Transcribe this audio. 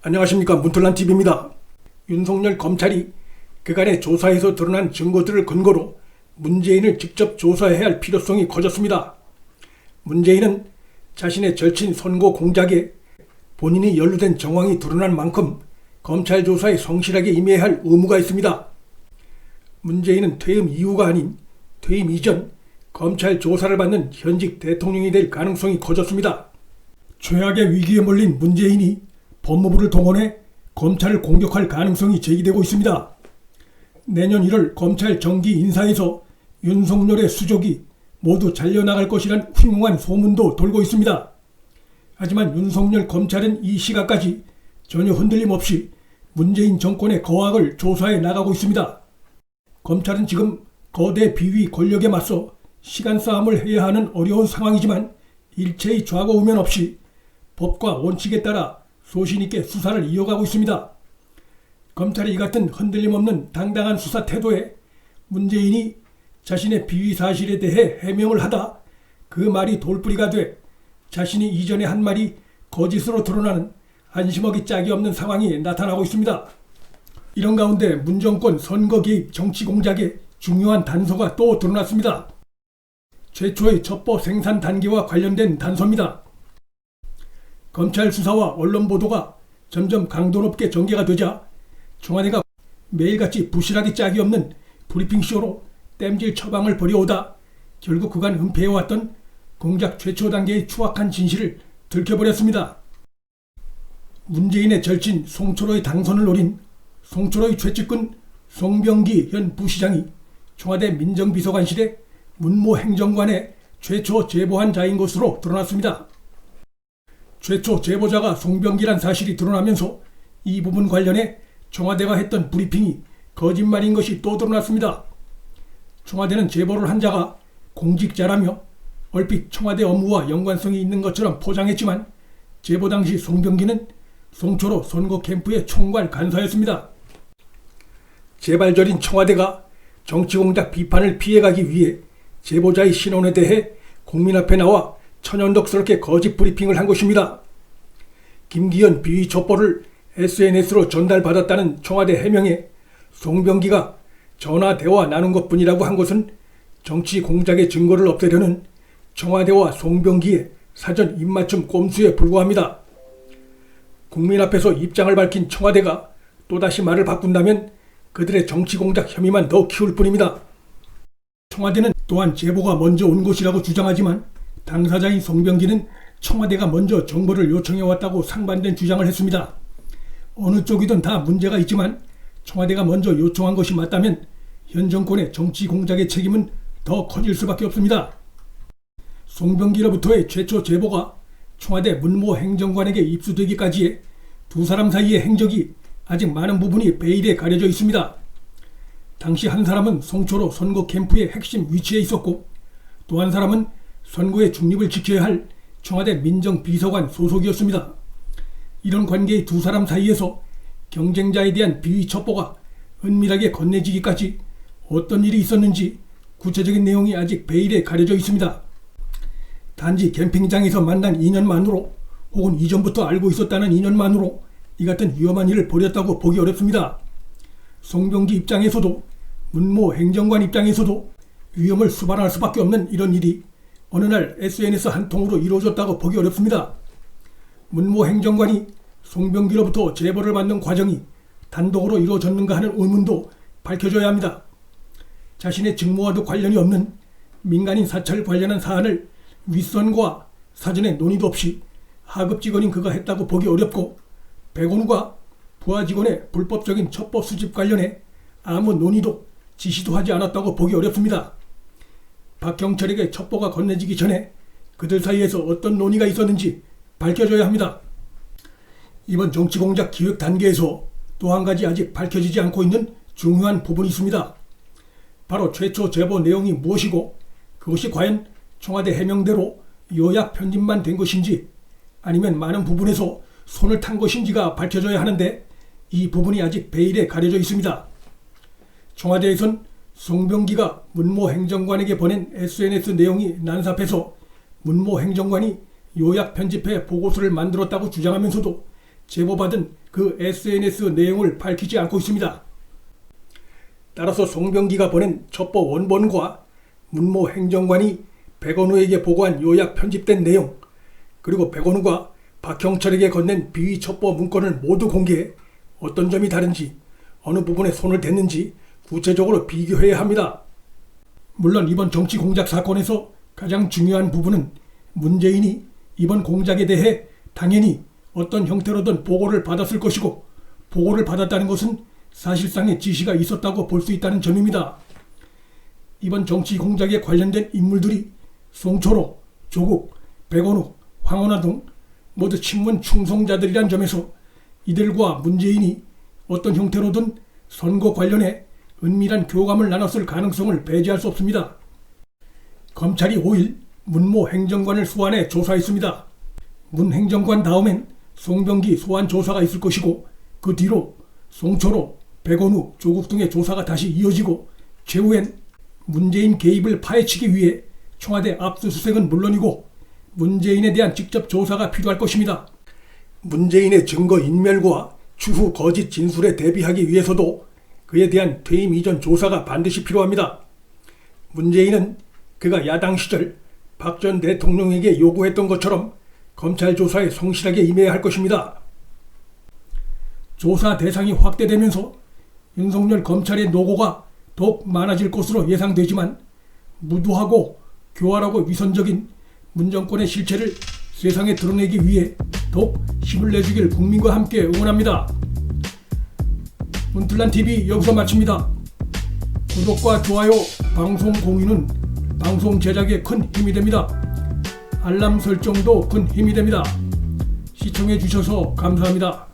안녕하십니까, 문틀란TV입니다. 윤석열 검찰이 그간의 조사에서 드러난 증거들을 근거로 문재인을 직접 조사해야 할 필요성이 커졌습니다. 문재인은 자신의 절친 선거 공작에 본인이 연루된 정황이 드러난 만큼 검찰 조사에 성실하게 임해야 할 의무가 있습니다. 문재인은 퇴임 이후가 아닌 퇴임 이전 검찰 조사를 받는 현직 대통령이 될 가능성이 커졌습니다. 최악의 위기에 몰린 문재인이 법무부를 동원해 검찰을 공격할 가능성이 제기되고 있습니다. 내년 1월 검찰 정기 인사에서 윤석열의 수족이 모두 잘려나갈 것이란 흉흉한 소문도 돌고 있습니다. 하지만 윤석열 검찰은 이 시각까지 전혀 흔들림 없이 문재인 정권의 거악을 조사해 나가고 있습니다. 검찰은 지금 거대 비위 권력에 맞서 시간 싸움을 해야 하는 어려운 상황이지만 일체의 좌고우면 없이 법과 원칙에 따라 소신있게 수사를 이어가고 있습니다. 검찰의 이 같은 흔들림 없는 당당한 수사 태도에 문재인이 자신의 비위 사실에 대해 해명을 하다 그 말이 돌뿌리가 돼 자신이 이전에 한 말이 거짓으로 드러나는 안심하기 짝이 없는 상황이 나타나고 있습니다. 이런 가운데 문정권 선거 개입 정치 공작의 중요한 단서가 또 드러났습니다. 최초의 첩보 생산 단계와 관련된 단서입니다. 검찰 수사와 언론 보도가 점점 강도 높게 전개가 되자 청와대가 매일같이 부실하기 짝이 없는 브리핑쇼로 땜질 처방을 벌여오다 결국 그간 은폐해왔던 공작 최초 단계의 추악한 진실을 들켜버렸습니다. 문재인의 절친 송철호의 당선을 노린 송철호의 최측근 송병기 현 부시장이 청와대 민정비서관실의 문모 행정관의 최초 제보한 자인 것으로 드러났습니다. 최초 제보자가 송병기란 사실이 드러나면서 이 부분 관련해 청와대가 했던 브리핑이 거짓말인 것이 또 드러났습니다. 청와대는 제보를 한 자가 공직자라며 얼핏 청와대 업무와 연관성이 있는 것처럼 포장했지만 제보 당시 송병기는 송철호 선거 캠프의 총괄 간사였습니다. 재발절인 청와대가 정치공작 비판을 피해가기 위해 제보자의 신원에 대해 국민 앞에 나와 천연덕스럽게 거짓 브리핑을 한 것입니다. 김기현 비위 첩보를 SNS로 전달받았다는 청와대 해명에 송병기가 전화 대화 나눈 것뿐이라고 한 것은 정치 공작의 증거를 없애려는 청와대와 송병기의 사전 입맞춤 꼼수에 불과합니다. 국민 앞에서 입장을 밝힌 청와대가 또다시 말을 바꾼다면 그들의 정치 공작 혐의만 더 키울 뿐입니다. 청와대는 또한 제보가 먼저 온 것이라고 주장하지만 당사자인 송병기는 청와대가 먼저 정보를 요청해왔다고 상반된 주장을 했습니다. 어느 쪽이든 다 문제가 있지만 청와대가 먼저 요청한 것이 맞다면 현 정권의 정치 공작의 책임은 더 커질 수밖에 없습니다. 송병기로부터의 최초 제보가 청와대 문모 행정관에게 입수되기까지의 두 사람 사이의 행적이 아직 많은 부분이 베일에 가려져 있습니다. 당시 한 사람은 송철호 선거 캠프의 핵심 위치에 있었고 또 한 사람은 선거의 중립을 지켜야 할 청와대 민정비서관 소속이었습니다. 이런 관계의 두 사람 사이에서 경쟁자에 대한 비위 첩보가 은밀하게 건네지기까지 어떤 일이 있었는지 구체적인 내용이 아직 베일에 가려져 있습니다. 단지 캠핑장에서 만난 인연만으로 혹은 이전부터 알고 있었다는 인연만으로 이 같은 위험한 일을 벌였다고 보기 어렵습니다. 송병기 입장에서도 문모 행정관 입장에서도 위험을 수반할 수밖에 없는 이런 일이 어느 날 SNS 한 통으로 이루어졌다고 보기 어렵습니다. 문모 행정관이 송병기로부터 제보를 받는 과정이 단독으로 이루어졌는가 하는 의문도 밝혀져야 합니다. 자신의 직무와도 관련이 없는 민간인 사찰 관련한 사안을 윗선과 사전에 논의도 없이 하급 직원인 그가 했다고 보기 어렵고 백원우가 부하 직원의 불법적인 첩보 수집 관련해 아무 논의도 지시도 하지 않았다고 보기 어렵습니다. 박경철에게 첩보가 건네지기 전에 그들 사이에서 어떤 논의가 있었는지 밝혀져야 합니다. 이번 정치공작 기획 단계에서 또 한 가지 아직 밝혀지지 않고 있는 중요한 부분이 있습니다. 바로 최초 제보 내용이 무엇이고 그것이 과연 청와대 해명대로 요약 편집만 된 것인지 아니면 많은 부분에서 손을 탄 것인지가 밝혀져야 하는데 이 부분이 아직 베일에 가려져 있습니다. 청와대에선 송병기가 문모 행정관에게 보낸 SNS 내용이 난삽해서 문모 행정관이 요약 편집해 보고서를 만들었다고 주장하면서도 제보받은 그 SNS 내용을 밝히지 않고 있습니다. 따라서 송병기가 보낸 첩보 원본과 문모 행정관이 백원우에게 보고한 요약 편집된 내용, 그리고 백원우가 박형철에게 건넨 비위 첩보 문건을 모두 공개해 어떤 점이 다른지, 어느 부분에 손을 댔는지 구체적으로 비교해야 합니다. 물론 이번 정치 공작 사건에서 가장 중요한 부분은 문재인이 이번 공작에 대해 당연히 어떤 형태로든 보고를 받았을 것이고, 보고를 받았다는 것은 사실상의 지시가 있었다고 볼 수 있다는 점입니다. 이번 정치 공작에 관련된 인물들이 송철호, 조국, 백원우, 황운하 등 모두 친문 충성자들이란 점에서 이들과 문재인이 어떤 형태로든 선거 관련해 은밀한 교감을 나눴을 가능성을 배제할 수 없습니다. 검찰이 5일 문모 행정관을 소환해 조사했습니다. 문 행정관 다음엔 송병기 소환 조사가 있을 것이고, 그 뒤로 송철호, 백원우, 조국 등의 조사가 다시 이어지고, 최후엔 문재인 개입을 파헤치기 위해 청와대 압수수색은 물론이고 문재인에 대한 직접 조사가 필요할 것입니다. 문재인의 증거 인멸과 추후 거짓 진술에 대비하기 위해서도 그에 대한 퇴임 이전 조사가 반드시 필요합니다. 문재인은 그가 야당 시절 박 전 대통령에게 요구했던 것처럼 검찰 조사에 성실하게 임해야 할 것입니다. 조사 대상이 확대되면서 윤석열 검찰의 노고가 더욱 많아질 것으로 예상되지만, 무도하고 교활하고 위선적인 문정권의 실체를 세상에 드러내기 위해 더욱 힘을 내주길 국민과 함께 응원합니다. 문틀란TV 여기서 마칩니다. 구독과 좋아요, 방송 공유는 방송 제작에 큰 힘이 됩니다. 알람 설정도 큰 힘이 됩니다. 시청해 주셔서 감사합니다.